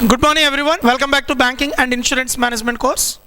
Good morning everyone. Welcome back to Banking and Insurance Management course.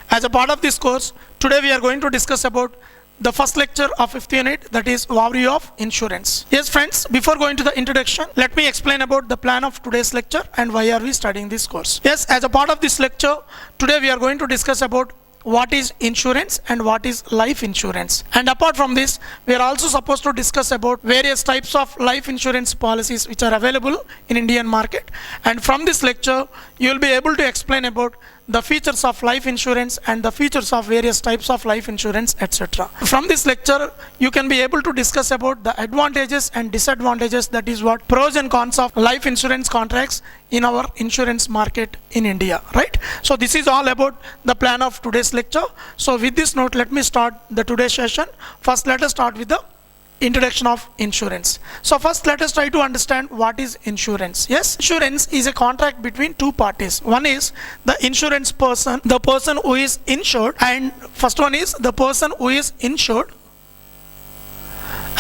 As a part of this course, today we are going to discuss about the first lecture of 5th unit, that is overview of insurance. Yes friends, before going to the introduction, let me explain about the plan of today's lecture and why are we studying this course. Yes, as a part of this lecture, today we are going to discuss about what is insurance and what is life insurance. And apart from this, we are also supposed to discuss about various types of life insurance policies which are available in Indian market. And from this lecture, you will be able to explain about the features of life insurance and the features of various types of life insurance, etc. From this lecture, you can be able to discuss about the advantages and disadvantages, that is what pros and cons of life insurance contracts in our insurance market in India, right? So this is all about the plan of today's lecture. So with this note, let me start the today's session. First, let us start with the introduction of insurance. So first let us try to understand what is insurance. Yes, insurance is a contract between two parties. One is the insurance person, the person who is insured, and first one is the person who is insured,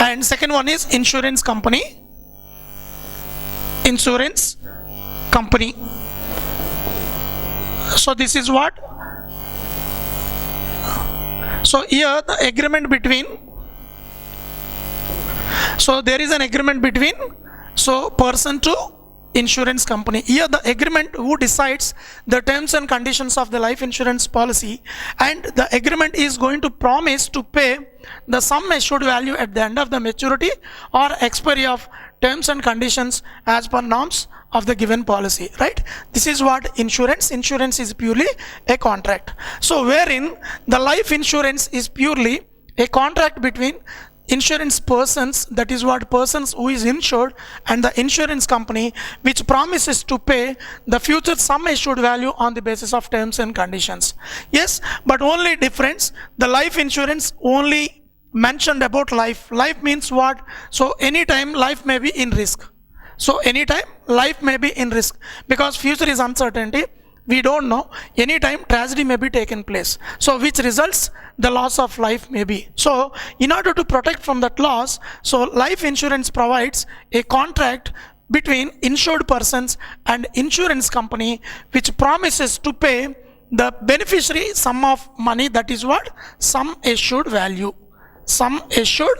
and second one is insurance company. Insurance company. So this is what. So here the agreement between. So there is an agreement between person to insurance company. Here the agreement who decides the terms and conditions of the life insurance policy, and the agreement is going to promise to pay the sum assured value at the end of the maturity or expiry of terms and conditions as per norms of the given policy, right? This is what insurance is purely a contract. So wherein the life insurance is purely a contract between insurance persons, that is what persons who is insured, and the insurance company, which promises to pay the future sum assured value on the basis of terms and conditions. Yes, but only difference, the life insurance only mentioned about life. Life means what? So anytime life may be in risk. So anytime life may be in risk, because future is uncertainty. We don't know, anytime tragedy may be taken place. So which results the loss of life may be. So in order to protect from that loss, so life insurance provides a contract between insured persons and insurance company, which promises to pay the beneficiary sum of money, that is what? Sum assured value. Sum assured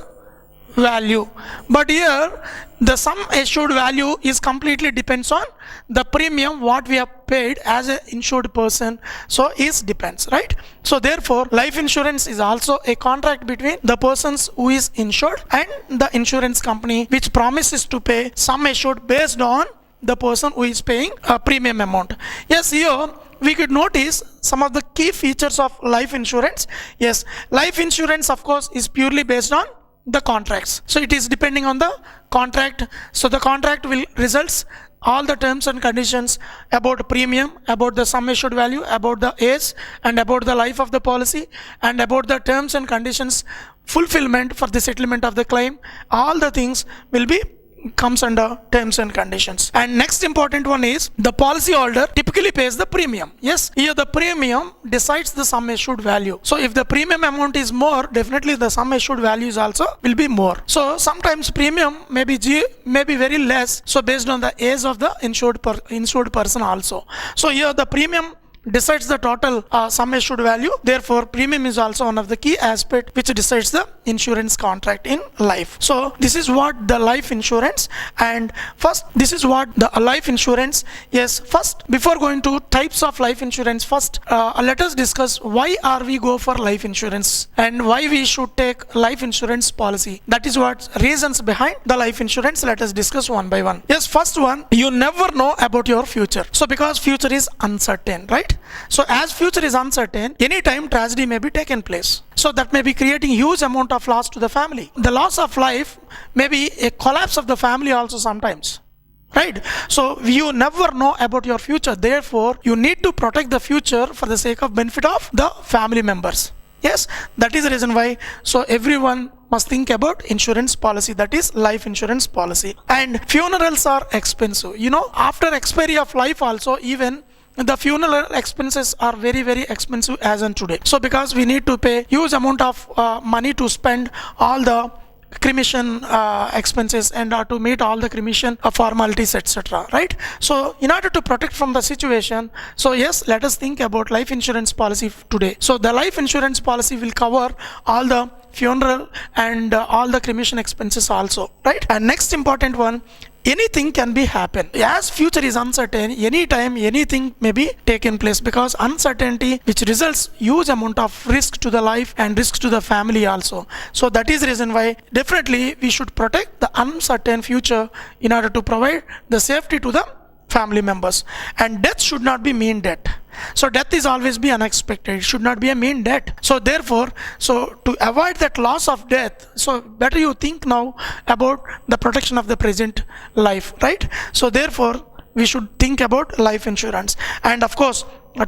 value. But here the sum assured value is completely depends on the premium what we have paid as an insured person. So is depends, right? So therefore life insurance is also a contract between the persons who is insured and the insurance company, which promises to pay sum assured based on the person who is paying a premium amount. Yes, here we could notice some of the key features of life insurance. Yes, life insurance of course is purely based on the contracts. So it is depending on the contract. So the contract will results all the terms and conditions about premium, about the sum assured value, about the age, and about the life of the policy, and about the terms and conditions fulfillment for the settlement of the claim. All the things will be comes under terms and conditions. And next important one is the policy holder typically pays the premium. Yes, here the premium decides the sum assured value. So if the premium amount is more, definitely the sum assured values also will be more. So sometimes premium may be very less, so based on the age of the insured person also. So here the premium decides the total sum assured value. Therefore premium is also one of the key aspect which decides the insurance contract in life. So this is what the life insurance. And first, this is what the life insurance. Yes, first before going to types of life insurance, first let us discuss why are we go for life insurance and why we should take life insurance policy. That is what reasons behind the life insurance. Let us discuss one by one. Yes, first one, you never know about your future. So because future is uncertain, right? So as future is uncertain, anytime tragedy may be taken place. So that may be creating huge amount of loss to the family. The loss of life may be a collapse of the family also sometimes, right? So you never know about your future. Therefore, you need to protect the future for the sake of benefit of the family members. Yes, that is the reason why. So everyone must think about insurance policy, that is life insurance policy. And funerals are expensive. You know, after expiry of life also, even the funeral expenses are very expensive as on today. So because we need to pay huge amount of money to spend all the cremation expenses and to meet all the cremation formalities, etc., right? So in order to protect from the situation, so yes, let us think about life insurance policy today. So the life insurance policy will cover all the funeral and all the cremation expenses also, right? And next important one, anything can be happen. As future is uncertain, anytime anything may be taken place, because uncertainty which results huge amount of risk to the life and risk to the family also. So that is the reason why definitely we should protect the uncertain future in order to provide the safety to the family members. And death should not be mean death. So death is always be unexpected. It should not be a mean death. So therefore, so to avoid that loss of death, so better you think now about the protection of the present life, right? So therefore, we should think about life insurance. And of course,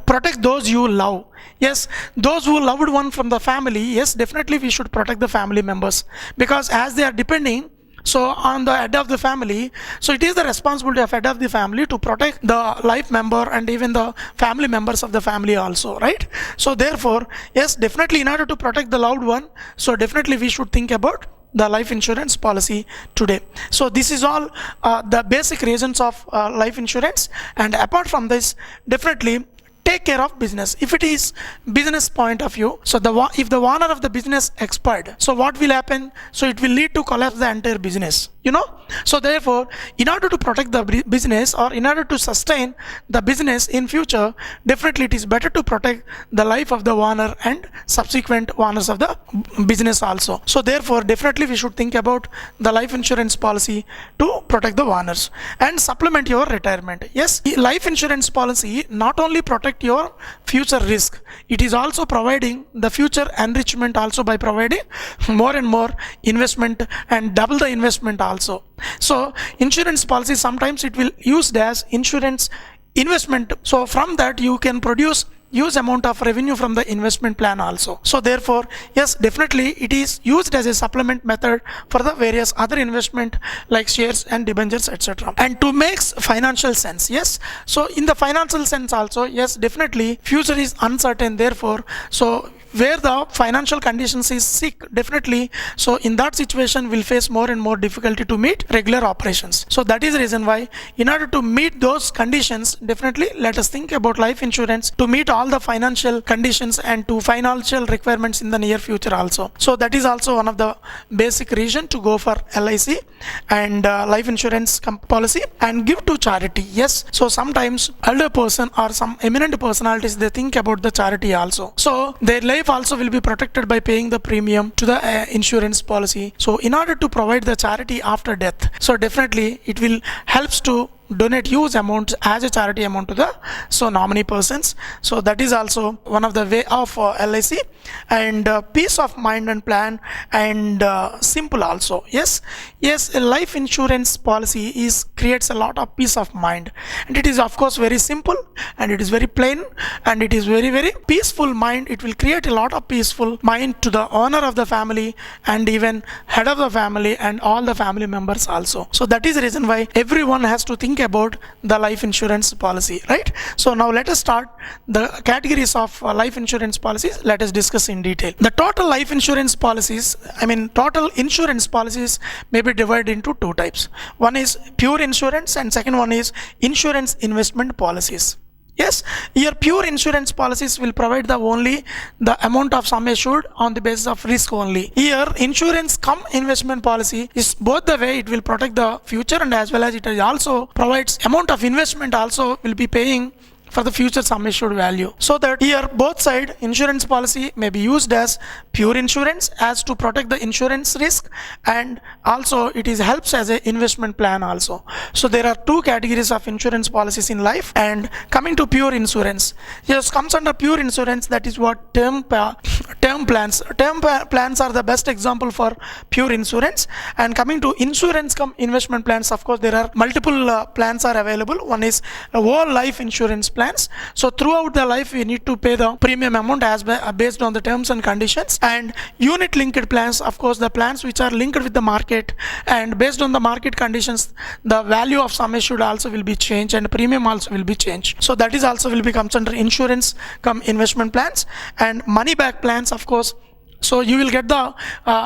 protect those you love. Yes, those who loved one from the family, yes, definitely we should protect the family members, because as they are depending so on the head of the family, so it is the responsibility of head of the family to protect the life member and even the family members of the family also, right? So therefore, yes, definitely in order to protect the loved one, so definitely we should think about the life insurance policy today. So this is all the basic reasons of life insurance. And apart from this, definitely take care of business. If it is business point of view, so if the owner of the business expired, so what will happen? So it will lead to collapse the entire business, you know. So therefore, in order to protect the business or in order to sustain the business in future, definitely it is better to protect the life of the owner and subsequent owners of the business also. So therefore, definitely we should think about the life insurance policy to protect the owners and supplement your retirement. Yes, life insurance policy not only protect your future risk, it is also providing the future enrichment also by providing more and more investment and double the investment also. So insurance policy, sometimes it will used as insurance investment. So from that you can produce huge amount of revenue from the investment plan also. So therefore, yes, definitely it is used as a supplement method for the various other investment like shares and debentures, etc. And to make financial sense, yes, so in the financial sense also, yes, definitely future is uncertain. Therefore, so where the financial conditions is sick, definitely, so in that situation we'll face more and more difficulty to meet regular operations. So that is the reason why in order to meet those conditions, definitely let us think about life insurance to meet all the financial conditions and to financial requirements in the near future also. So that is also one of the basic reason to go for LIC and life insurance policy and give to charity. Yes, so sometimes elder person or some eminent personalities, they think about the charity also. So their life also will be protected by paying the premium to the insurance policy. So in order to provide the charity after death, so definitely it will helps to donate huge amounts as a charity amount to the nominee persons. So that is also one of the way of LIC and peace of mind and plan and simple also. Yes, a life insurance policy creates a lot of peace of mind, and it is of course very simple and it is very plain and it is very peaceful mind. It will create a lot of peaceful mind to the owner of the family and even head of the family and all the family members also. So that is the reason why everyone has to think about the life insurance policy, right? So now let us start the categories of life insurance policies. Let us discuss in detail. The total life insurance policies, total insurance policies may be divided into two types. One is pure insurance and second one is insurance investment policies. Yes, here pure insurance policies will provide only the amount of sum assured on the basis of risk only. Here insurance cum investment policy is both the way, it will protect the future and as well as it also provides amount of investment also will be paying for the future sum assured value. So that here both side insurance policy may be used as pure insurance as to protect the insurance risk, and also it is helps as a investment plan also. So there are two categories of insurance policies in life. And coming to pure insurance, yes, comes under pure insurance, that is what term plans. Term plans are the best example for pure insurance. And coming to insurance cum investment plans, of course there are multiple plans are available. One is a whole life insurance plans. So throughout the life we need to pay the premium amount as based on the terms and conditions. And unit linked plans, of course the plans which are linked with the market, and based on the market conditions the value of sum assured also will be changed and premium also will be changed. So that is also will be comes under insurance cum investment plans. And money back plans, of course So you will get the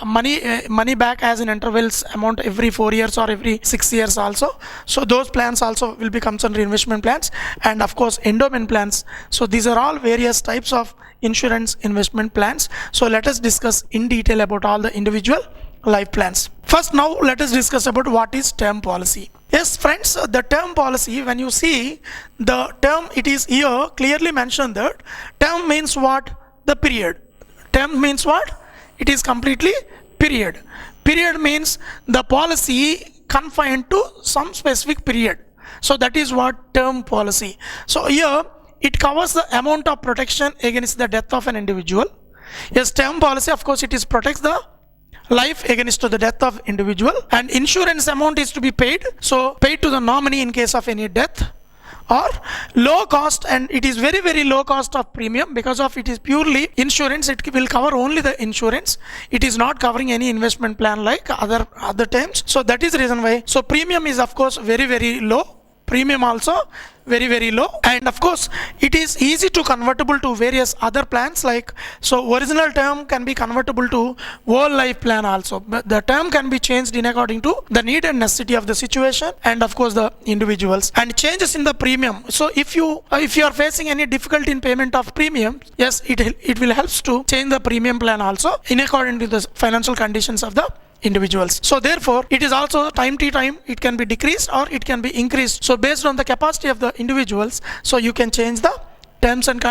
money back as in intervals amount every 4 years or every 6 years also. So those plans also will be considered investment plans, and of course endowment plans. So these are all various types of insurance investment plans. So let us discuss in detail about all the individual life plans. First, now let us discuss about what is term policy. Yes friends, the term policy, when you see the term, it is here clearly mentioned that term means what? The period. Term means what? It is completely period. Period means the policy confined to some specific period. So that is what term policy. So here it covers the amount of protection against the death of an individual. Yes, term policy, of course, it is protects the life against the death of individual, and insurance amount is to be paid. So paid to the nominee in case of any death, or low cost, and it is very very low cost of premium because of it is purely insurance. It will cover only the insurance. It is not covering any investment plan like other terms. So that is the reason why. So premium is of course very very low. Premium also very very low, and of course it is easy to convertible to various other plans like, so original term can be convertible to whole life plan also, but the term can be changed in according to the need and necessity of the situation and of course the individuals, and changes in the premium. So if you are facing any difficulty in payment of premium, yes, it will helps to change the premium plan also in according to the financial conditions of the individuals. So therefore it is also time to time, it can be decreased or it can be increased. So based on the capacity of the individuals, so you can change the terms and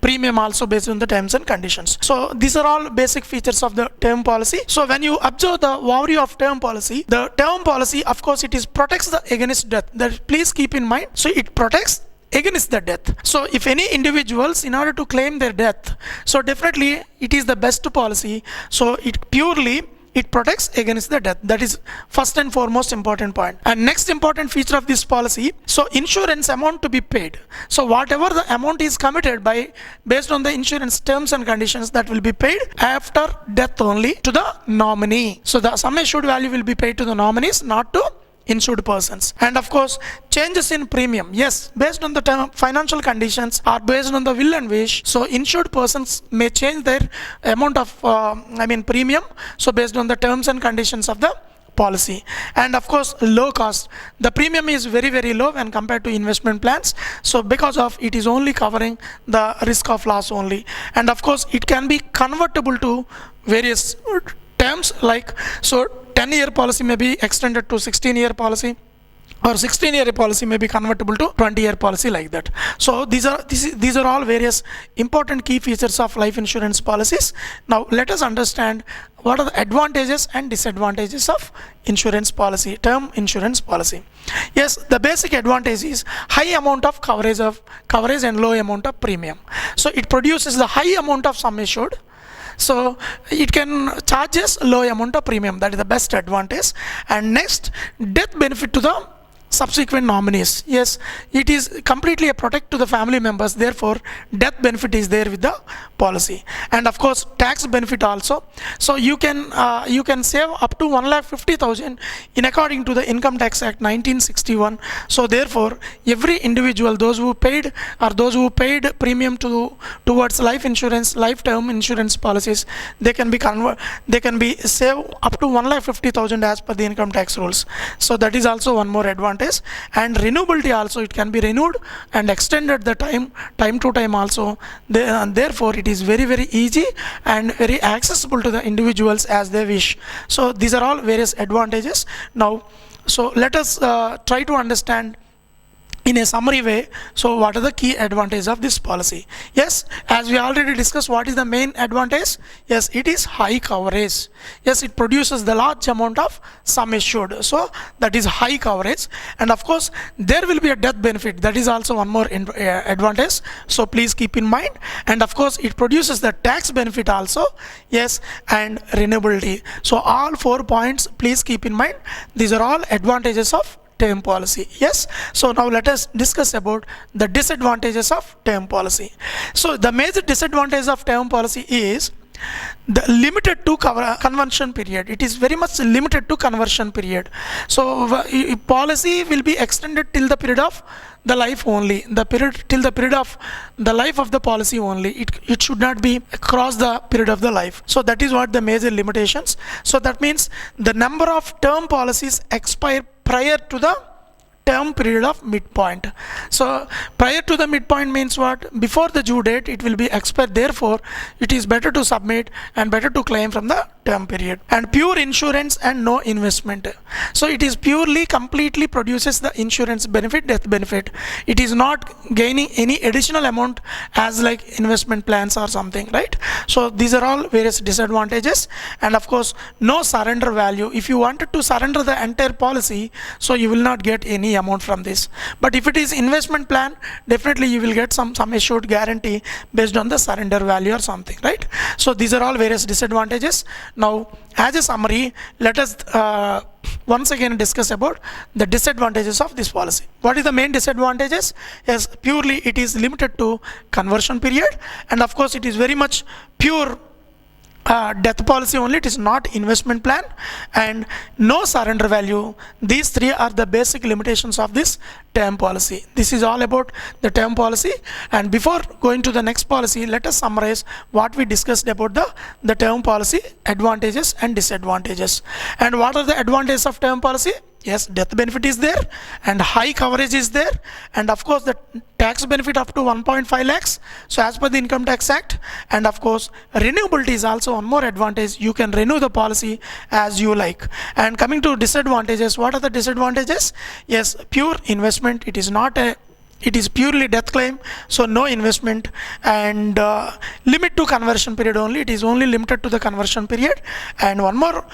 premium also based on the terms and conditions. So these are all basic features of the term policy. So when you observe the overview of term policy, the term policy, of course, it is protects the against death. That please keep in mind. So it protects against the death. So if any individuals in order to claim their death, so definitely it is the best policy. So it protects against the death. That is first and foremost important point. And next important feature of this policy, so insurance amount to be paid. So whatever the amount is committed by based on the insurance terms and conditions, that will be paid after death only to the nominee. So the sum assured value will be paid to the nominees, not to insured persons. And of course changes in premium, yes, based on the term financial conditions or based on the will and wish, so insured persons may change their amount of premium, so based on the terms and conditions of the policy. And of course low cost, the premium is very very low when compared to investment plans, so because of it is only covering the risk of loss only. And of course it can be convertible to various terms like, so 10-year policy may be extended to 16-year policy, or 16-year policy may be convertible to 20-year policy, like that. So these are all various important key features of life insurance policies. Now let us understand what are the advantages and disadvantages of insurance policy, term insurance policy. Yes, the basic advantage is high amount of coverage and low amount of premium. So it produces the high amount of sum assured, so it can charges low amount of premium. That is the best advantage. And next, death benefit to the subsequent nominees. Yes, it is completely a protect to the family members, therefore death benefit is there with the policy. And of course tax benefit also, so you can save up to 1,50,000 in according to the Income Tax Act 1961. So therefore every individual, those who paid premium towards life insurance, life term insurance policies, they can be save up to 1,50,000 as per the income tax rules. So that is also one more advantage. And renewability also, it can be renewed and extended the time to time also, and therefore it is very very easy and very accessible to the individuals as they wish. So these are all various advantages. Now so let us try to understand in a summary way, so what are the key advantages of this policy? Yes, as we already discussed, what is the main advantage? Yes, it is high coverage. Yes, it produces the large amount of sum assured, so that is high coverage. And of course there will be a death benefit, that is also one more advantage, so please keep in mind. And of course it produces the tax benefit also, yes, and renewability. So all 4 points please keep in mind. These are all advantages of term policy. Yes, so now let us discuss about the disadvantages of term policy. So the major disadvantage of term policy is the limited to conversion period. It is very much limited to conversion period. So policy will be extended till the period of the life only, till the period of the life of the policy only. It should not be across the period of the life. So that is what the major limitations. So that means the number of term policies expire prior to the term period of midpoint. So prior to the midpoint means what? Before the due date it will be expired. Therefore it is better to submit and better to claim from the term period. And pure insurance and no investment. So it is purely completely produces the insurance benefit, death benefit. It is not gaining any additional amount as like investment plans or something, right? So these are all various disadvantages. And of course no surrender value. If you wanted to surrender the entire policy, so you will not get any amount from this. But if it is investment plan, definitely you will get some assured guarantee based on the surrender value or something, right? So these are all various disadvantages. Now as a summary, let us once again discuss about the disadvantages of this policy. What is the main disadvantages? Yes, purely it is limited to conversion period, and of course it is very much pure death policy only. It is not investment plan, and no surrender value. These three are the basic limitations of this term policy. This is all about the term policy. And before going to the next policy, let us summarize what we discussed about the term policy advantages and disadvantages. And what are the advantages of term policy? Yes, death benefit is there and high coverage is there, and of course the tax benefit up to 1.5 lakhs, so as per the Income Tax Act. And of course renewability is also one more advantage. You can renew the policy as you like. And coming to disadvantages, what are the disadvantages? Yes, pure investment. It is purely death claim, so no investment, and limit to conversion period only. It is only limited to the conversion period. And one more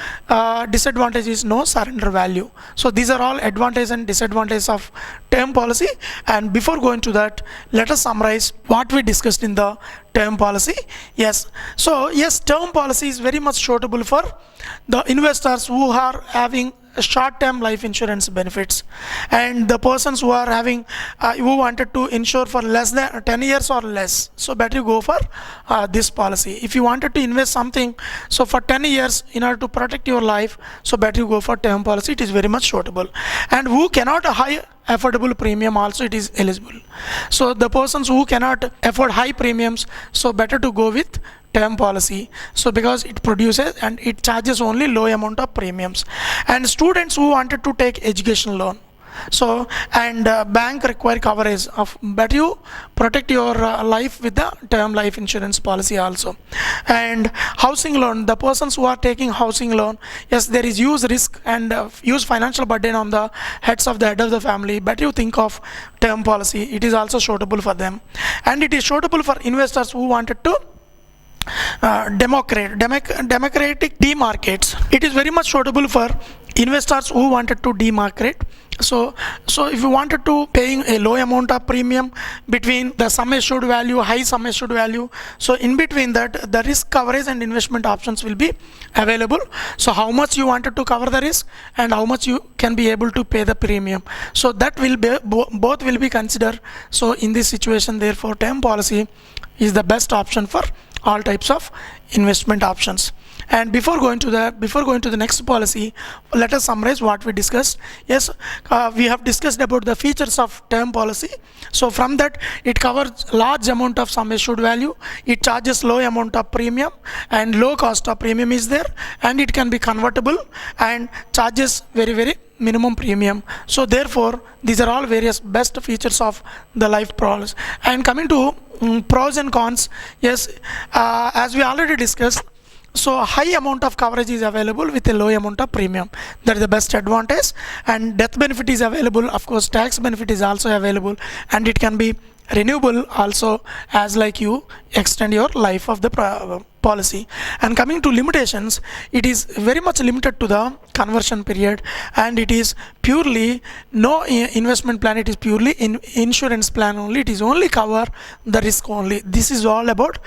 disadvantage is no surrender value. So these are all advantages and disadvantages of term policy. And before going to that, let us summarize what we discussed in the term policy. Yes, so yes, term policy is very much suitable for the investors who are having short-term life insurance benefits, and the persons who are having who wanted to insure for less than 10 years or less, so better you go for this policy. If you wanted to invest something so for 10 years in order to protect your life, so better you go for term policy. It is very much suitable. And who cannot high affordable premium also it is eligible. So the persons who cannot afford high premiums, so better to go with term policy, so because it produces and it charges only low amount of premiums. And students who wanted to take education loan, so and bank require coverage of, but you protect your life with the term life insurance policy also. And housing loan, the persons who are taking housing loan, yes, there is huge risk and huge financial burden on the head of the family, but you think of term policy. It is also suitable for them. And it is suitable for investors who wanted to democratic demarcates. It is very much suitable for investors who wanted to demarcate. So if you wanted to paying a low amount of premium between the sum assured value, high sum assured value, so in between that the risk coverage and investment options will be available. So how much you wanted to cover the risk and how much you can be able to pay the premium, so that will be both will be considered. So in this situation, therefore term policy is the best option for all types of investment options. And before going to the next policy, let us summarize what we discussed. Yes, we have discussed about the features of term policy. So from that, it covers large amount of sum assured value, it charges low amount of premium, and low cost of premium is there, and it can be convertible and charges very minimum premium. So therefore these are all various best features of the life policy. And coming to pros and cons, yes, as we already discussed, so high amount of coverage is available with a low amount of premium. That is the best advantage. And death benefit is available. Of course tax benefit is also available, and it can be renewable also as like you extend your life of the policy. And coming to limitations, it is very much limited to the conversion period, and it is purely no investment plan. It is purely insurance plan only. It is only cover the risk only. This is all about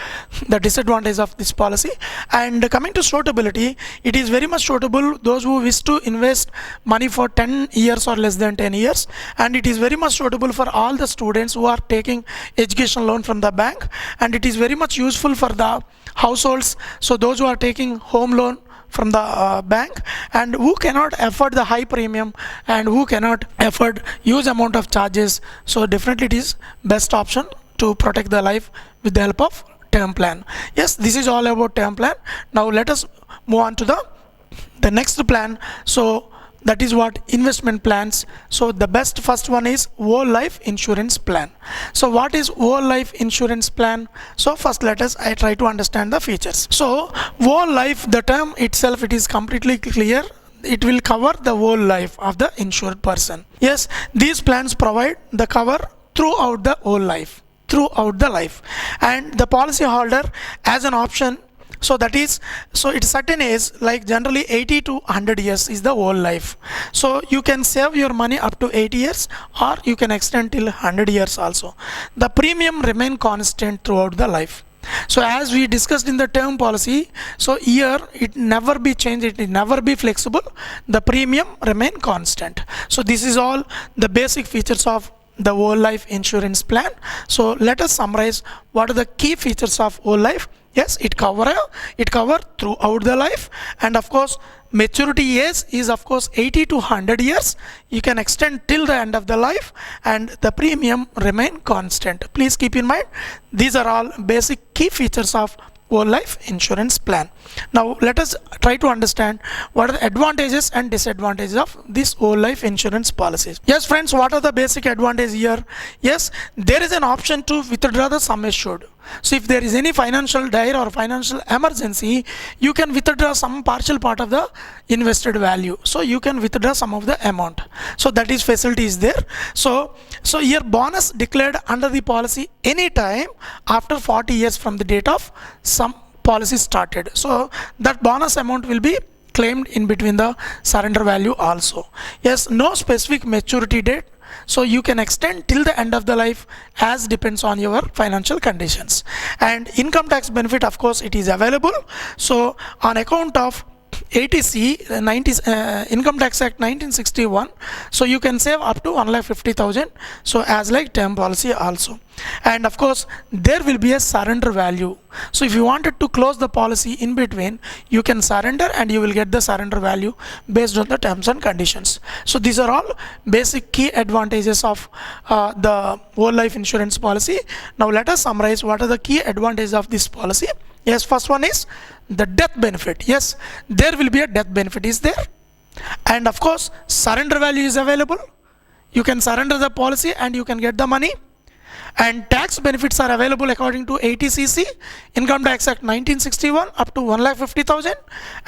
the disadvantage of this policy. And coming to suitability, it is very much suitable those who wish to invest money for 10 years or less than 10 years, and it is very much suitable for all the students who are taking education loan from the bank, and it is very much useful for the house households, so those who are taking home loan from the bank and who cannot afford the high premium and who cannot afford huge amount of charges, so definitely it is best option to protect the life with the help of term plan. Yes, this is all about term plan. Now let us move on to the next plan. So that is what investment plans. So the best first one is whole life insurance plan. So what is whole life insurance plan? So first I try to understand the features. So whole life, the term itself, it is completely clear. It will cover the whole life of the insured person. Yes, these plans provide the cover throughout the whole life, throughout the life, and the policy holder has an option. So that is, so it's certain age, like generally 80 to 100 years is the whole life. So you can save your money up to 80 years or you can extend till 100 years also. The premium remain constant throughout the life. So as we discussed in the term policy, so here it never be changed, it never be flexible, the premium remain constant. So this is all the basic features of the whole life insurance plan. So let us summarize what are the key features of whole life. Yes, it cover throughout the life, and of course maturity age is of course 80 to 100 years. You can extend till the end of the life and the premium remain constant. Please keep in mind these are all basic key features of whole life insurance plan. Now let us try to understand what are the advantages and disadvantages of this whole life insurance policies. Yes friends, what are the basic advantages here? Yes, there is an option to withdraw the sum assured. So if there is any financial dire or financial emergency, you can withdraw some partial part of the invested value. So you can withdraw some of the amount. So that is facility is there. So here bonus declared under the policy anytime after 40 years from the date of some policy started. So that bonus amount will be claimed in between the surrender value also. Yes, no specific maturity date. So you can extend till the end of the life as depends on your financial conditions. And income tax benefit, of course, it is available. So on account of ATC, Income Tax Act 1961, so you can save up to 1,50,000. So as like term policy also. And of course there will be a surrender value. So if you wanted to close the policy in between, you can surrender and you will get the surrender value based on the terms and conditions. So these are all basic key advantages of the whole life insurance policy. Now let us summarize what are the key advantages of this policy. Yes, first one is the death benefit. Yes, there will be a death benefit is there, and of course surrender value is available. You can surrender the policy and you can get the money. And tax benefits are available according to ATCC, Income Tax Act 1961, up to 1,50,000,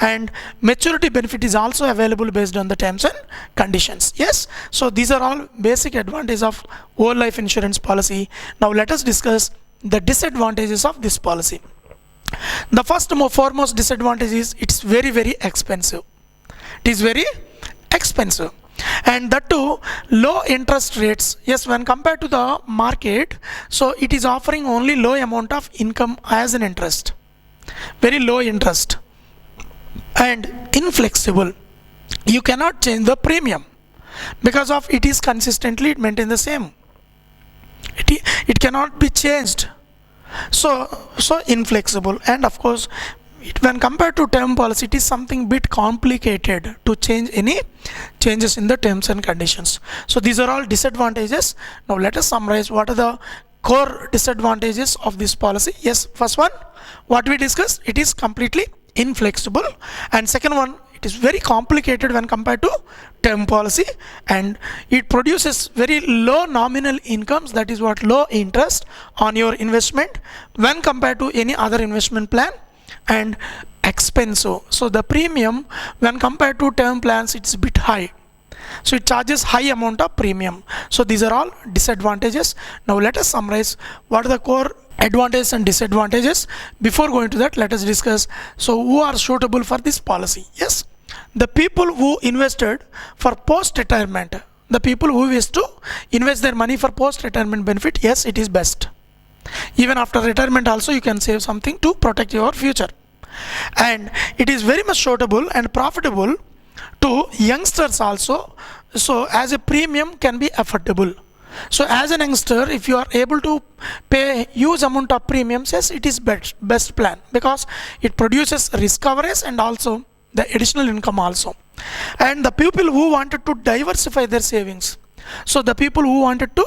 and maturity benefit is also available based on the terms and conditions. Yes, so these are all basic advantages of whole life insurance policy. Now let us discuss the disadvantages of this policy. The first foremost disadvantage is it's very, very expensive. It is very expensive. And that too low interest rates. Yes, when compared to the market, so it is offering only low amount of income as an interest, very low interest, and inflexible. You cannot change the premium because of it is consistently maintained the same. It cannot be changed. So inflexible, and of course when compared to term policy, it is something bit complicated to change any changes in the terms and conditions. So these are all disadvantages. Now let us summarize what are the core disadvantages of this policy. Yes, first one, what we discussed, it is completely inflexible, and second one, it is very complicated when compared to term policy, and it produces very low nominal incomes, that is what, low interest on your investment when compared to any other investment plan, and expensive. So the premium when compared to term plans, it's a bit high. So it charges high amount of premium. So these are all disadvantages. Now let us summarize what are the core advantages and disadvantages. Before going to that, let us discuss so who are suitable for this policy. Yes, the people who invested for post retirement, the people who wish to invest their money for post retirement benefit, yes, it is best. Even after retirement also you can save something to protect your future, and it is very much suitable and profitable to youngsters also. So as a premium can be affordable. So as an youngster, if you are able to pay huge amount of premiums, yes, it is best plan, because it produces risk coverage and also the additional income also. And the people who wanted to diversify their savings, so the people who wanted to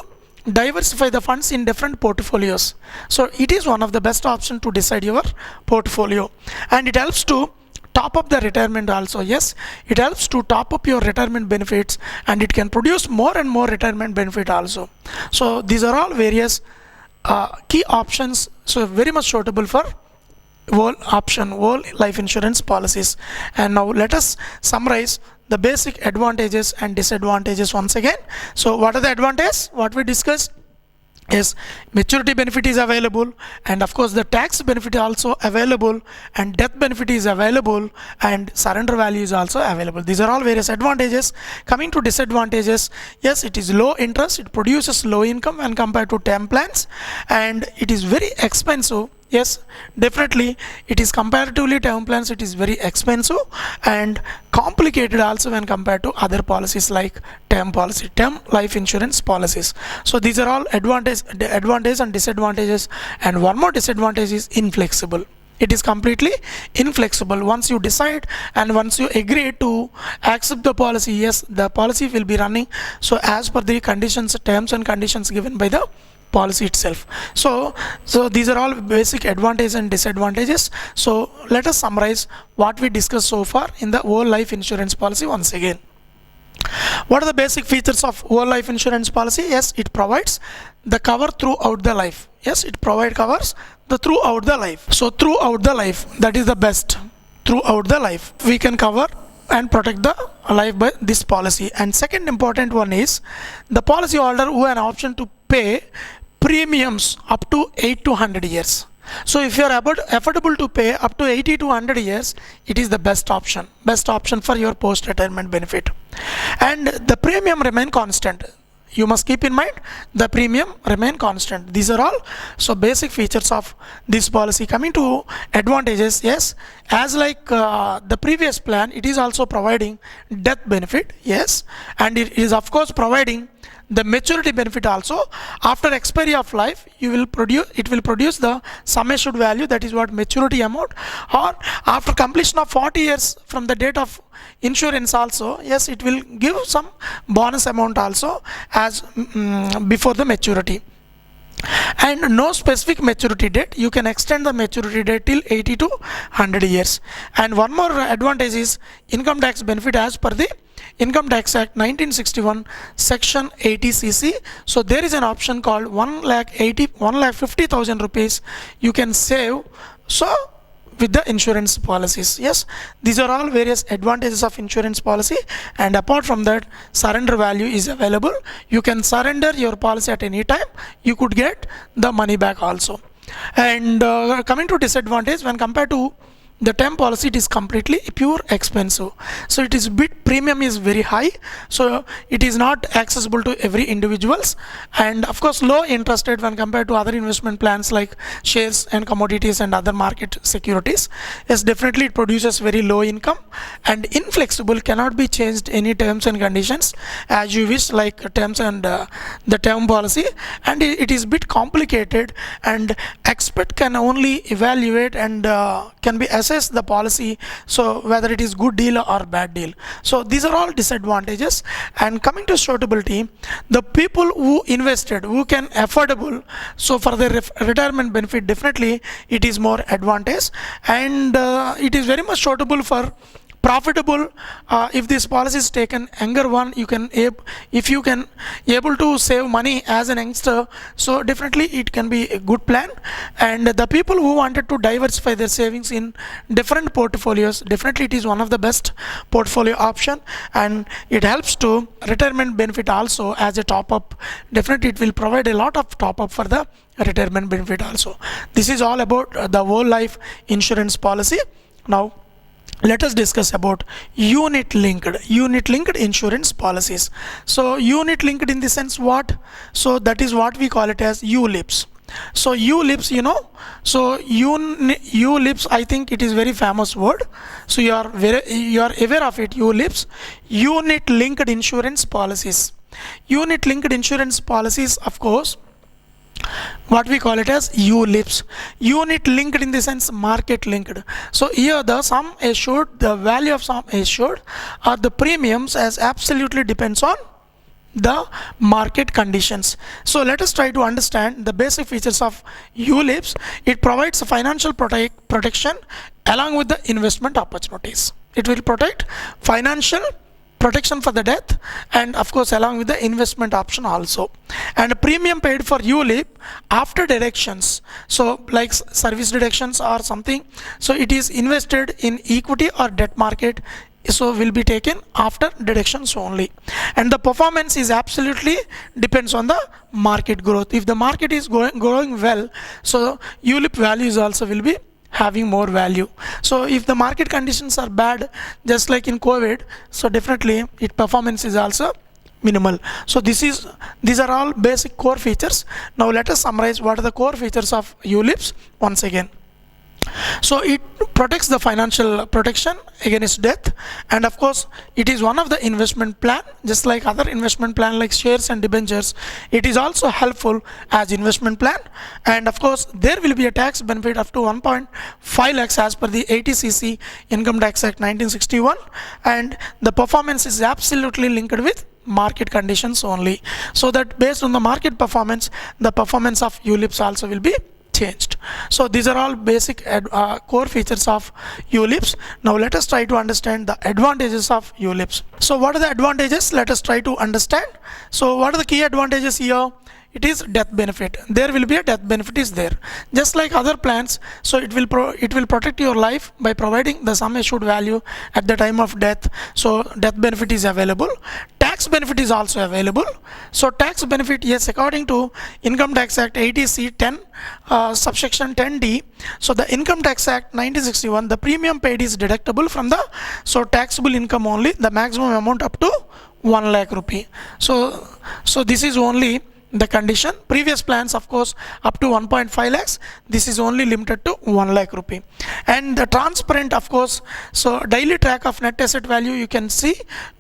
diversify the funds in different portfolios, so it is one of the best option to decide your portfolio. And it helps to top up the retirement also. Yes, it helps to top up your retirement benefits, and it can produce more and more retirement benefit also. So these are all various key options, so very much suitable for whole life insurance policies. And now let us summarize the basic advantages and disadvantages once again. So what are the advantages? What we discussed is maturity benefit is available, and of course the tax benefit also available, and death benefit is available, and surrender value is also available. These are all various advantages. Coming to disadvantages, yes, it is low interest, it produces low income when compared to term plans, and it is very expensive. Yes, definitely it is comparatively term plans, it is very expensive and complicated also when compared to other policies like term life insurance policies. So these are all advantage and disadvantages. And one more disadvantage is inflexible. It is completely inflexible. Once you decide and once you agree to accept the policy, yes, the policy will be running so as per the conditions, terms and conditions given by the policy itself. So these are all basic advantages and disadvantages. So let us summarize what we discussed so far in the whole life insurance policy once again. What are the basic features of whole life insurance policy? Yes, it provides the cover throughout the life. Yes, it covers the throughout the life. So throughout the life, that is the best. Throughout the life we can cover and protect the life by this policy. And second important one is the policy holder who have an option to pay premiums up to 8 to 100 years. So if you are affordable to pay up to 80 to 100 years, it is the best option for your post retirement benefit. And the premium remain constant. You must keep in mind the premium remain constant. These are all so basic features of this policy. Coming to advantages, yes, as like the previous plan, it is also providing death benefit, yes, and it is of course providing the maturity benefit also. After expiry of life, it will produce the sum assured value, that is what maturity amount, or after completion of 40 years from the date of insurance also, yes, it will give some bonus amount also as before the maturity. And no specific maturity date, you can extend the maturity date till 80 to 100 years. And one more advantage is income tax benefit as per the Income Tax Act 1961 Section 80cc. So there is an option called 1,50,000 rupees you can save so with the insurance policies. Yes, these are all various advantages of insurance policy. And apart from that, surrender value is available. You can surrender your policy at any time, you could get the money back also. And coming to disadvantage, when compared to the term policy, it is completely pure expensive. So it is premium is very high, so it is not accessible to every individuals. And of course low interest rate when compared to other investment plans like shares and commodities and other market securities. Yes, definitely it produces very low income, and inflexible, cannot be changed any terms and conditions as you wish, like terms and the term policy. And it is bit complicated, and expert can only evaluate and can be assessed the policy, so whether it is good deal or bad deal. So these are all disadvantages. And coming to suitability, the people who invested, who can affordable, so for their retirement benefit, definitely it is more advantage. And it is very much suitable for profitable. If this policy is taken younger one, you can if you can able to save money as an youngster, so definitely it can be a good plan. And the people who wanted to diversify their savings in different portfolios, definitely it is one of the best portfolio option. And it helps to retirement benefit also as a top up. Definitely it will provide a lot of top up for the retirement benefit also. This is all about the whole life insurance policy. Now let us discuss about unit linked insurance policies. So unit linked in the sense what? So that is what we call it as ULIPs. So ULIPs, so ULIPs, I think it is very famous word. So you are aware of it. ULIPs, unit linked insurance policies. Unit linked insurance policies, of course, what we call it as ULIPs. Unit linked in the sense market linked. So here the sum assured, the value of sum assured or the premiums as absolutely depends on the market conditions. So let us try to understand the basic features of ULIPs. It provides financial protection along with the investment opportunities. It will protect financial protection for the death and of course along with the investment option also. And a premium paid for ULIP after deductions, so like service deductions or something, so it is invested in equity or debt market, so will be taken after deductions only. And the performance is absolutely depends on the market growth. If the market is growing well, so ULIP values also will be having more value. So if the market conditions are bad, just like in COVID, so definitely its performance is also minimal. So these are all basic core features. Now let us summarize what are the core features of ULIPs once again. So it protects the financial protection against death, and of course it is one of the investment plan, just like other investment plan like shares and debentures. It is also helpful as investment plan, and of course there will be a tax benefit up to 1.5 lakhs as per the 80cc Income Tax Act 1961, and the performance is absolutely linked with market conditions only, so that based on the market performance, the performance of ULIPs also will be changed. So these are all basic core features of ULIPs. Now let us try to understand the advantages of ULIPs. So what are the advantages? Let us try to understand. So what are the key advantages here? It is death benefit. There will be a death benefit is there, just like other plans. So it will protect your life by providing the sum assured value at the time of death. So death benefit is available. Tax benefit is also available. So tax benefit, yes, according to Income Tax Act 80C 10 subsection 10D. So the Income Tax Act 1961, the premium paid is deductible from the taxable income only, the maximum amount up to 1 lakh rupee. So this is only the condition. Previous plans, of course, up to 1.5 lakhs. This is only limited to 1 lakh rupee. And the transparent, of course, so daily track of net asset value, you can see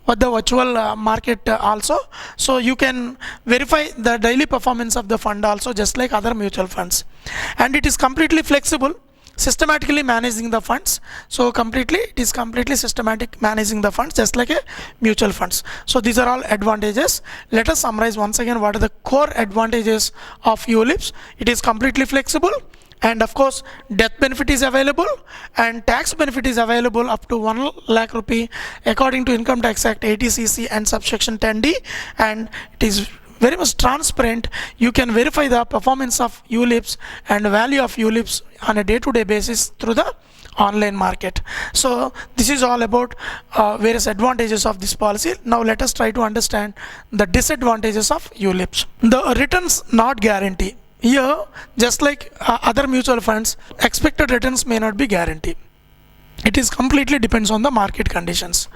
what the virtual market also. So you can verify the daily performance of the fund also, just like other mutual funds. And it is completely flexible, systematically managing the funds. So it is completely systematic managing the funds, just like a mutual funds. So these are all advantages. Let us summarize once again what are the core advantages of ULIPs. It is completely flexible, and of course death benefit is available, and tax benefit is available up to 1 lakh rupee according to Income Tax Act 80cc and subsection 10D, and it is very much transparent. You can verify the performance of ULIPs and value of ULIPs on a day-to-day basis through the online market. So this is all about various advantages of this policy. Now let us try to understand the disadvantages of ULIPs. The returns not guarantee. Here, just like other mutual funds, expected returns may not be guaranteed. It is completely depends on the market conditions.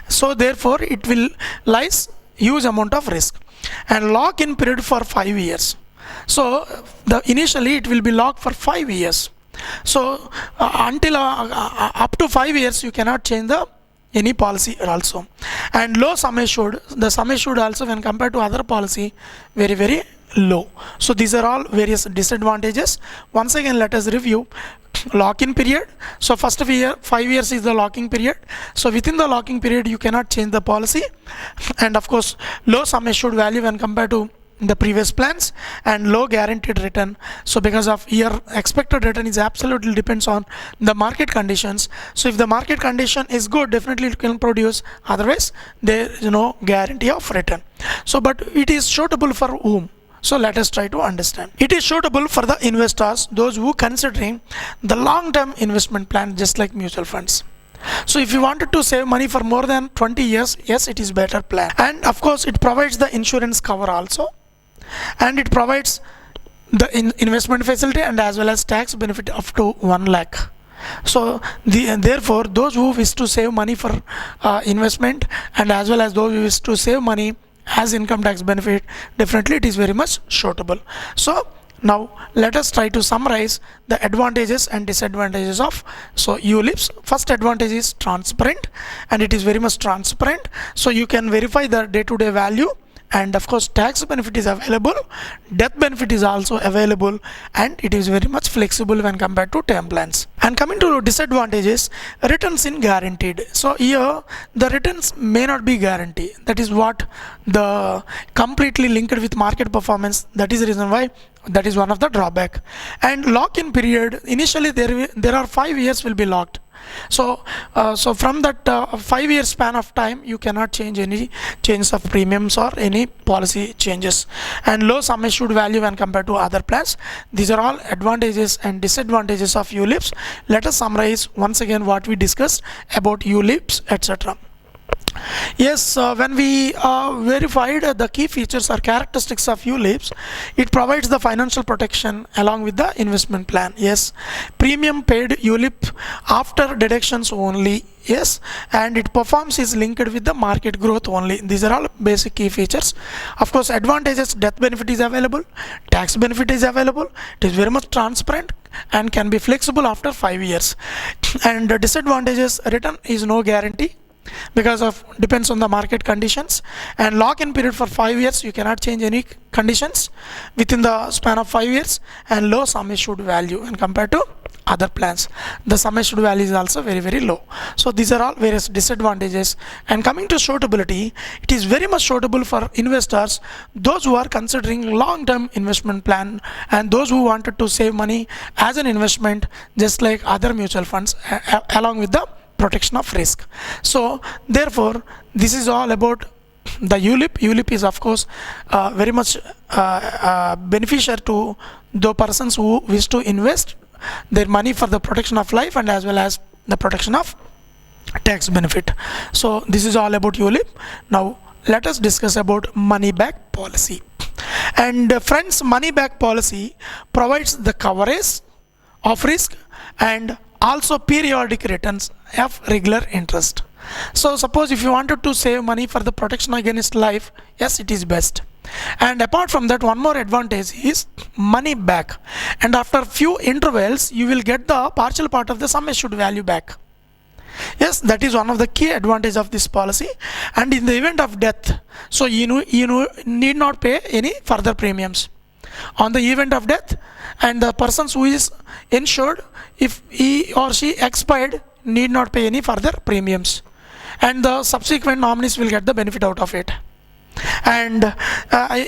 So therefore it will lies huge amount of risk. And lock-in period for 5 years. So initially it will be locked for 5 years. So until up to 5 years you cannot change any policy also. And low sum assured, the sum assured also when compared to other policy, very, very low. So these are all various disadvantages. Once again, let us review. Lock-in period. So first 5 years is the locking period. So within the locking period you cannot change the policy, and of course low sum assured value when compared to the previous plans, and low guaranteed return. So because of your expected return is absolutely depends on the market conditions. So if the market condition is good, definitely it can produce, otherwise there is no guarantee of return. So but it is suitable for whom? So let us try to understand. It is suitable for the investors, those who considering the long-term investment plan, just like mutual funds. So if you wanted to save money for more than 20 years, yes, it is better plan. And of course it provides the insurance cover also, and it provides the investment facility and as well as tax benefit up to 1 lakh. So therefore those who wish to save money for investment, and as well as those who wish to save money as income tax benefit, definitely it is very much suitable. So Now let us try to summarize the advantages and disadvantages of ULIPs. First advantage is transparent, and it is very much transparent, so you can verify the day-to-day value, and of course tax benefit is available, death benefit is also available, and it is very much flexible when compared to term plans. And coming to disadvantages, returns in guaranteed. So here the returns may not be guaranteed. That is what the completely linked with market performance. That is the reason why that is one of the drawback. And lock-in period, initially there are 5 years will be locked. So from that 5-year span of time, you cannot change any change of premiums or any policy changes. And low sum assured value when compared to other plans. These are all advantages and disadvantages of ULIPs. Let us summarize once again what we discussed about ULIPs, etc. Yes, when we verified the key features or characteristics of ULIPs, it provides the financial protection along with the investment plan. Yes, premium paid ULIP after deductions only. Yes, and it performs is linked with the market growth only. These are all basic key features. Of course, advantages: death benefit is available, tax benefit is available, it is very much transparent and can be flexible after 5 years. And disadvantages: return is no guarantee, because of depends on the market conditions, and lock-in period for 5 years, you cannot change any conditions within the span of 5 years, and low sum assured value when compared to other plans. The sum assured value is also very low. So these are all various disadvantages. And coming to suitability, it is very much suitable for investors, those who are considering long-term investment plan, and those who wanted to save money as an investment just like other mutual funds, along with the protection of risk. So therefore this is all about the ULIP. ULIP is of course very much beneficial to the persons who wish to invest their money for the protection of life and as well as the protection of tax benefit. So this is all about ULIP. Now let us discuss about money back policy. And friends, money back policy provides the coverage of risk and also periodic returns of regular interest. So suppose if you wanted to save money for the protection against life, yes, it is best. And apart from that, one more advantage is money back, and after few intervals you will get the partial part of the sum assured value back. Yes, that is one of the key advantages of this policy. And in the event of death, so you need not pay any further premiums on the event of death, and the persons who is insured, if he or she expired, need not pay any further premiums, and the subsequent nominees will get the benefit out of it. And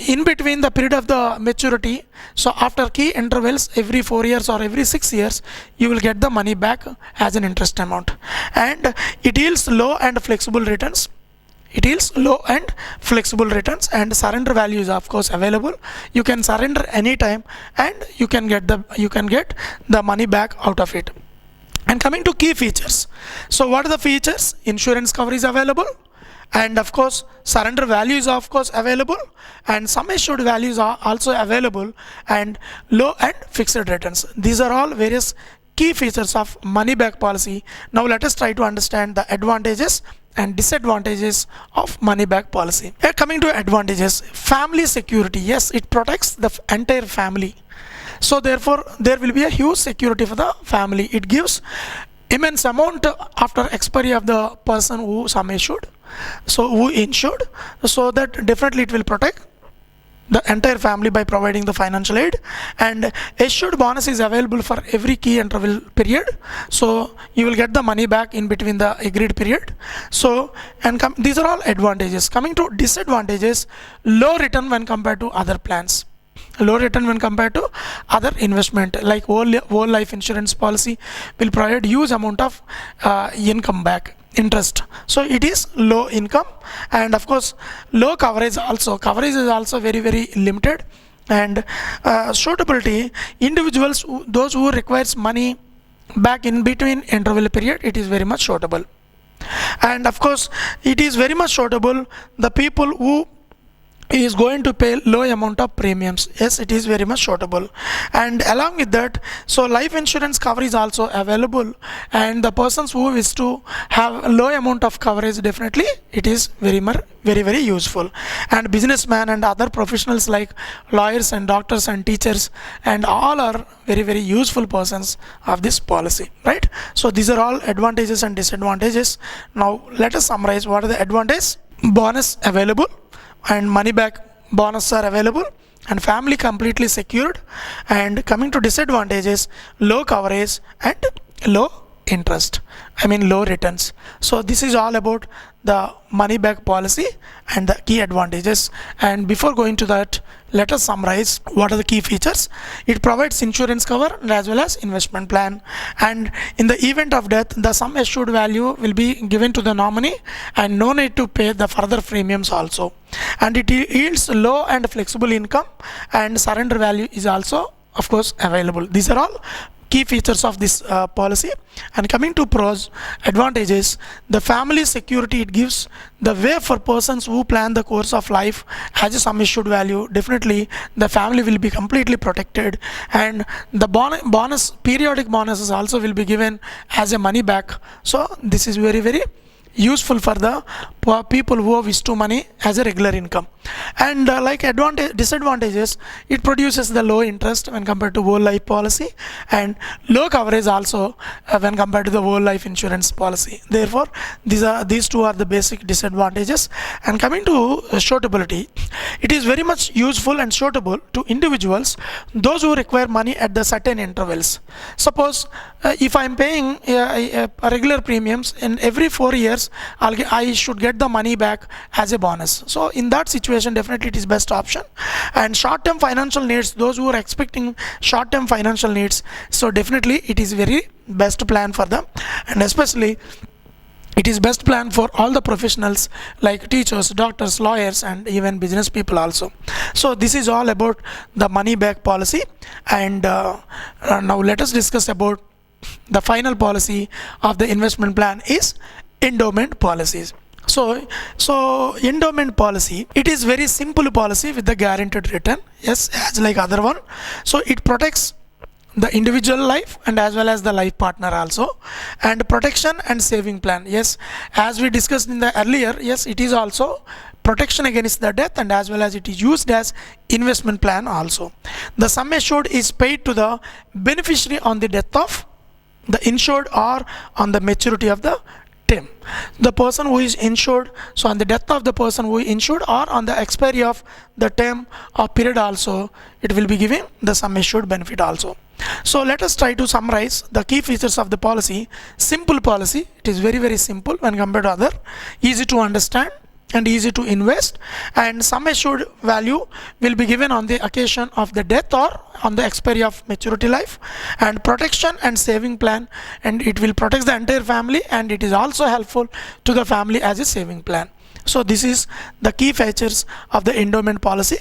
in between the period of the maturity, so after key intervals every 4 years or every 6 years, you will get the money back as an interest amount. And it yields low and flexible returns. It yields low and flexible returns, and surrender value is of course available. You can surrender anytime and you can get the money back out of it. And coming to key features, so what are the features? Insurance cover is available, and of course surrender value is of course available, and sum assured values are also available, and low and fixed returns. These are all various key features of money back policy. Now let us try to understand the advantages and disadvantages of money back policy. Coming to advantages: family security. Yes, it protects the entire family, so therefore there will be a huge security for the family. It gives immense amount after expiry of the person who sum assured, so who insured, so that definitely it will protect the entire family by providing the financial aid. And assured bonus is available for every key interval period, so you will get the money back in between the agreed period. So these are all advantages. Coming to disadvantages: low return when compared to other plans. Low return when compared to other investment, like whole life insurance policy will provide huge amount of income back, interest, so it is low income. And of course low coverage also. Coverage is also very limited. And suitability: individuals those who requires money back in between interval period, it is very much suitable. And of course it is very much suitable the people who is going to pay low amount of premiums. Yes, it is very much suitable. And along with that, so life insurance cover is also available, and the persons who wish to have a low amount of coverage, definitely it is very useful. And businessmen and other professionals like lawyers and doctors and teachers and all are very useful persons of this policy, right? So these are all advantages and disadvantages. Now let us summarize what are the advantages. Bonus available, and money back bonus are available, and family completely secured. And coming to disadvantages, low coverage and low interest, low returns. So this is all about the money back policy and the key advantages. And before going to that, let us summarize what are the key features. It provides insurance cover as well as investment plan, and in the event of death, the sum assured value will be given to the nominee and no need to pay the further premiums also. And it yields low and flexible income, and surrender value is also of course available. These are all key features of this policy. And coming to pros, advantages, the family security it gives, the way for persons who plan the course of life has a sum assured value. Definitely the family will be completely protected, and the bonus periodic bonuses also will be given as a money back. So this is very useful for the people who wish to money as a regular income. And like disadvantages, it produces the low interest when compared to whole life policy, and low coverage also when compared to the whole life insurance policy. Therefore these two are the basic disadvantages. And coming to suitability, it is very much useful and suitable to individuals those who require money at the certain intervals. Suppose if I am paying a regular premiums, in every 4 years I should get the money back as a bonus. So in that situation, definitely it is best option. And short-term financial needs, those who are expecting short-term financial needs, so definitely it is very best plan for them. And especially it is best plan for all the professionals like teachers, doctors, lawyers, and even business people also. So this is all about the money back policy. And now let us discuss about the final policy of the investment plan is endowment policies. So endowment policy, it is very simple policy with the guaranteed return, yes, as like other one. So it protects the individual life and as well as the life partner also. And protection and saving plan, yes, as we discussed in the earlier, yes, it is also protection against the death, and as well as it is used as investment plan also. The sum assured is paid to the beneficiary on the death of the insured or on the maturity of the term. The person who is insured, so on the death of the person who is insured or on the expiry of the term or period also, it will be giving the sum assured benefit also. So let us try to summarize the key features of the policy. Simple policy, it is very simple when compared to other, easy to understand and easy to invest, and sum assured value will be given on the occasion of the death or on the expiry of maturity life, and protection and saving plan, and it will protect the entire family, and it is also helpful to the family as a saving plan. So this is the key features of the endowment policy.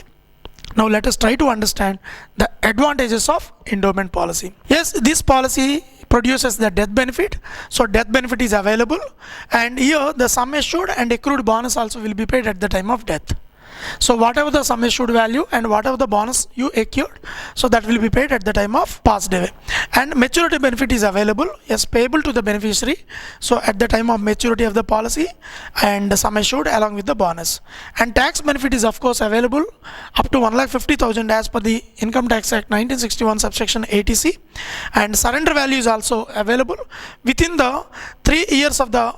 Now let us try to understand the advantages of endowment policy. Yes, this policy produces the death benefit. So death benefit is available, and here the sum assured and accrued bonus also will be paid at the time of death. So whatever the sum assured value and whatever the bonus you accrued, so that will be paid at the time of passed away. And maturity benefit is available, yes, payable to the beneficiary, so at the time of maturity of the policy, and the sum assured along with the bonus. And tax benefit is of course available up to 1,50,000 as per the Income Tax Act 1961 subsection 80C. And surrender value is also available within the 3 years of the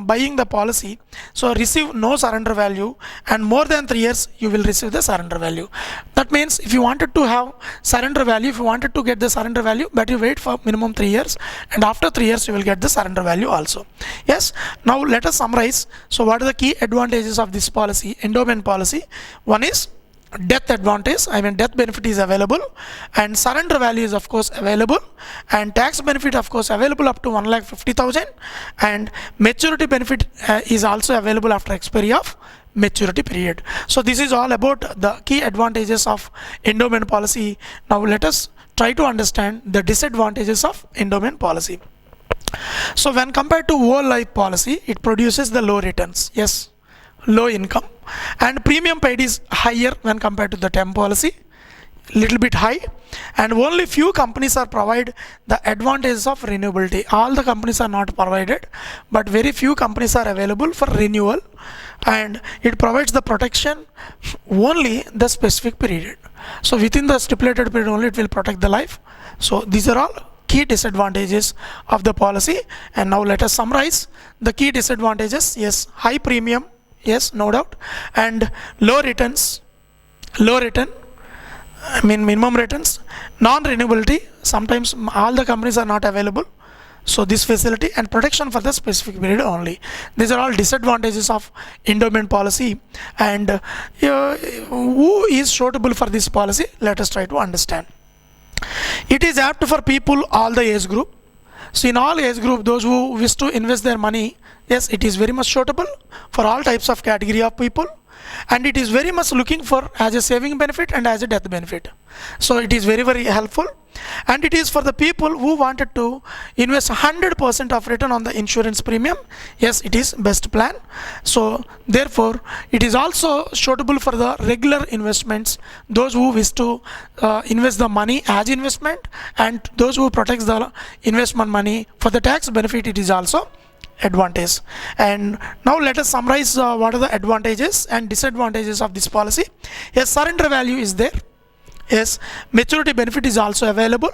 buying the policy. So receive no surrender value, and more than 3 years you will receive the surrender value. That means if you wanted to have surrender value, if you wanted to get the surrender value, but you wait for minimum 3 years, and after 3 years you will get the surrender value also. Yes, now let us summarize. So what are the key advantages of this policy, endowment policy? One is death advantage, death benefit is available, and surrender value is of course available, and tax benefit of course available up to 1,50,000, and maturity benefit is also available after expiry of maturity period. So this is all about the key advantages of endowment policy. Now let us try to understand the disadvantages of endowment policy. So when compared to whole life policy, it produces the low returns. Yes, low income, and premium paid is higher when compared to the term policy, little bit high, and only few companies are provide the advantages of renewability. All the companies are not provided, but very few companies are available for renewal, and it provides the protection only the specific period. So within the stipulated period only it will protect the life. So these are all key disadvantages of the policy. And now let us summarize the key disadvantages. Yes, high premium, yes, no doubt, and low return, minimum returns, non-renewability, sometimes all the companies are not available, so this facility, and protection for the specific period only. These are all disadvantages of endowment policy. And who is suitable for this policy? Let us try to understand. It is apt for people all the age group. So in all age group, those who wish to invest their money, yes, it is very much suitable for all types of category of people, and it is very much looking for as a saving benefit and as a death benefit. So it is very, very helpful, and it is for the people who wanted to invest 100% of return on the insurance premium. Yes, it is best plan. So therefore it is also suitable for the regular investments, those who wish to invest the money as investment, and those who protects the investment money for the tax benefit. It is also advantage. And now let us summarize what are the advantages and disadvantages of this policy. Yes, surrender value is there. Yes, maturity benefit is also available,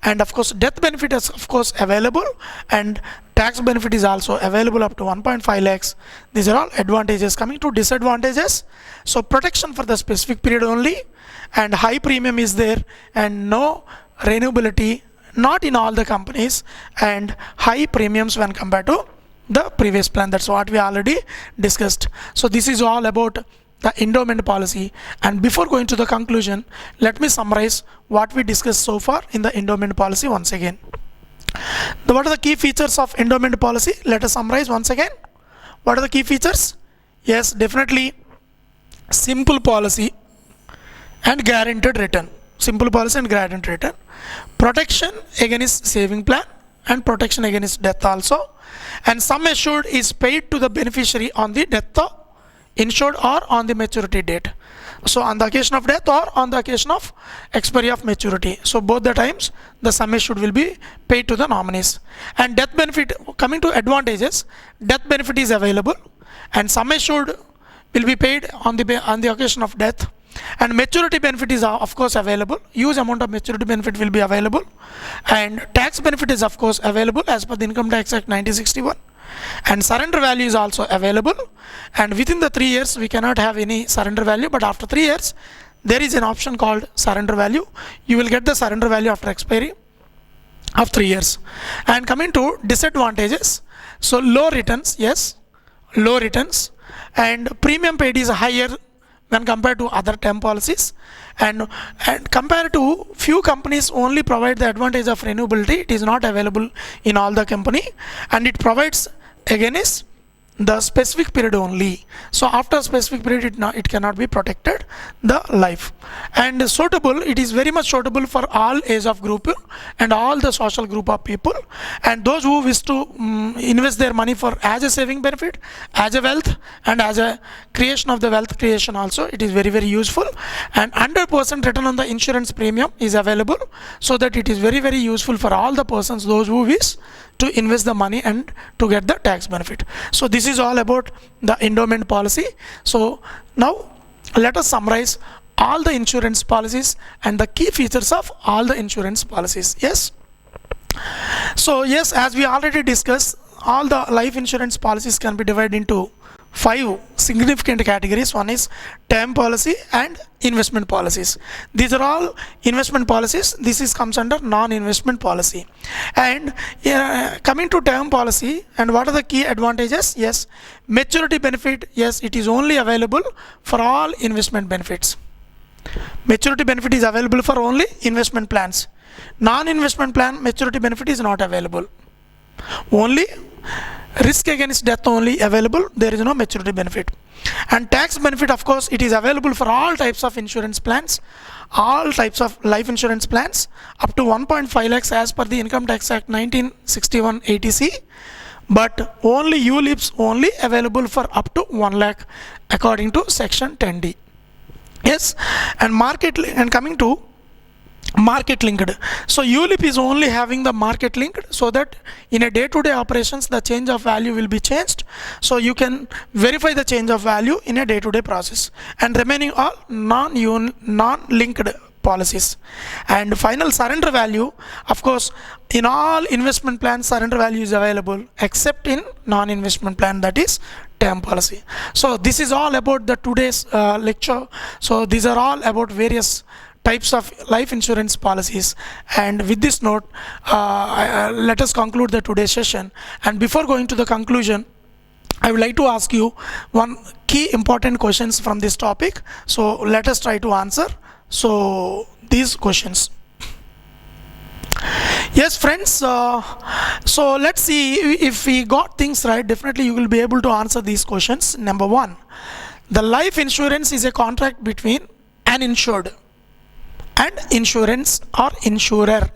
and of course death benefit is of course available, and tax benefit is also available up to 1.5 lakhs. These are all advantages. Coming to disadvantages, so protection for the specific period only, and high premium is there, and no renewability, not in all the companies, and high premiums when compared to the previous plan. That's what we already discussed. So this is all about the endowment policy. And before going to the conclusion, let me summarize what we discussed so far in the endowment policy once again. What are the key features of endowment policy? Let us summarize once again. What are the key features? Yes, definitely simple policy and guaranteed return. Simple policy and guaranteed return. Protection against saving plan and protection against death also. And sum assured is paid to the beneficiary on the death of insured or on the maturity date. So on the occasion of death or on the occasion of expiry of maturity. So both the times the sum assured will be paid to the nominees. And death benefit, coming to advantages, death benefit is available, and sum assured will be paid on the occasion of death, and maturity benefit is of course available. Huge amount of maturity benefit will be available, and tax benefit is of course available as per the Income Tax Act 1961, and surrender value is also available. And within the 3 years we cannot have any surrender value, but after 3 years there is an option called surrender value. You will get the surrender value after expiry of 3 years. And coming to disadvantages, so low returns, yes, low returns, and premium paid is higher when compared to other term policies, and compared to few companies only provide the advantage of renewability. It is not available in all the company, and it provides against the specific period only. So after specific period it cannot be protected the life. And suitable, it is very much suitable for all age of group and all the social group of people, and those who wish to invest their money for as a saving benefit, as a wealth, and as a creation of the wealth creation also. It is very, very useful. And 100% return on the insurance premium is available, so that it is very, very useful for all the persons, those who wish to invest the money and to get the tax benefit. So this is all about the endowment policy. So now let us summarize all the insurance policies and the key features of all the insurance policies. Yes. So yes, as we already discussed, all the life insurance policies can be divided into 5 significant categories. One is term policy and investment policies. These are all investment policies. This comes under non-investment policy. And coming to term policy, and what are the key advantages? Yes, maturity benefit, yes, it is only available for all investment benefits. Maturity benefit is available for only investment plans. Non-investment plan maturity benefit is not available. Only risk against death only available. There is no maturity benefit. And tax benefit, of course, it is available for all types of insurance plans, all types of life insurance plans up to 1.5 lakhs as per the Income Tax Act 1961 ATC. but only ULIPs only available for up to 1 lakh according to section 10D. Yes, and coming to market linked. So ULIP is only having the market linked, so that in a day-to-day operations the change of value will be changed, so you can verify the change of value in a day-to-day process, and remaining all non-linked policies. And final surrender value, of course, in all investment plans surrender value is available except in non-investment plan, that is term policy. So this is all about the today's lecture. So these are all about various types of life insurance policies, and with this note let us conclude the today's session. And before going to the conclusion, I would like to ask you one key important questions from this topic. So let us try to answer these questions. Yes friends, so let's see if we got things right. Definitely you will be able to answer these questions. Number one, the life insurance is a contract between an insured and insurance or insurer.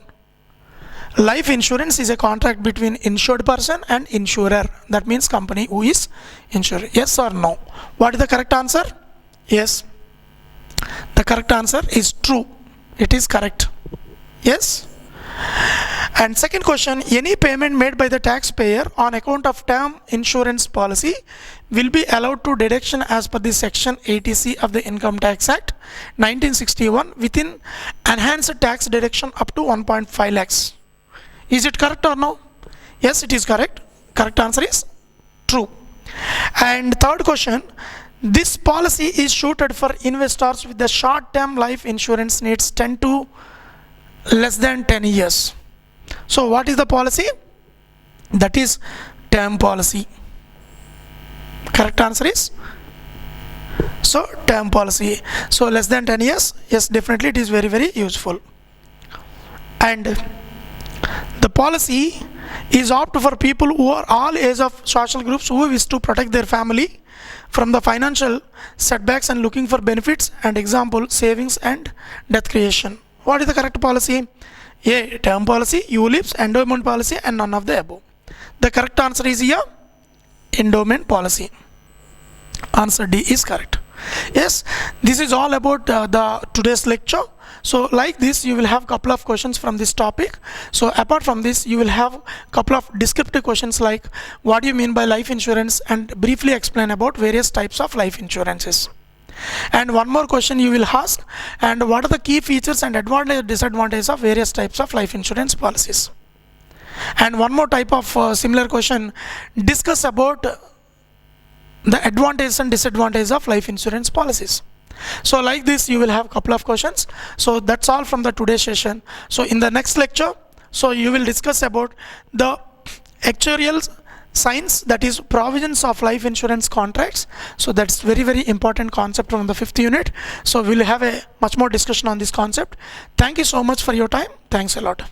Life insurance is a contract between insured person and insurer, that means company who is insured. Yes or no? What is the correct answer? Yes, the correct answer is true. It is correct. Yes. And second question, any payment made by the taxpayer on account of term insurance policy will be allowed to deduction as per the section 80C of the Income Tax Act 1961 within enhanced tax deduction up to 1.5 lakhs. Is it correct or no? Yes, it is correct. Correct answer is true. And third question, this policy is suited for investors with the short term life insurance needs 10 to less than 10 years. So what is the policy? That is term policy. Correct answer is term policy. So less than 10 years, yes, definitely it is very, very useful. And the policy is opt for people who are all age of social groups who wish to protect their family from the financial setbacks and looking for benefits, and example savings and death creation. What is the correct policy? A, term policy, ULIPs, endowment policy, and none of the above. The correct answer is here, endowment policy. Answer D is correct. Yes, this is all about the today's lecture. So like this, you will have couple of questions from this topic. So apart from this, you will have couple of descriptive questions like what do you mean by life insurance, and briefly explain about various types of life insurances. And one more question you will ask, and what are the key features and advantage and disadvantage of various types of life insurance policies. And one more type of similar question, discuss about the advantages and disadvantages of life insurance policies. So like this, you will have couple of questions. So that's all from the today's session. So in the next lecture, so you will discuss about the actuarial science, that is provisions of life insurance contracts. So that's very, very important concept from the 5th unit. So we'll have a much more discussion on this concept. Thank you so much for your time. Thanks a lot.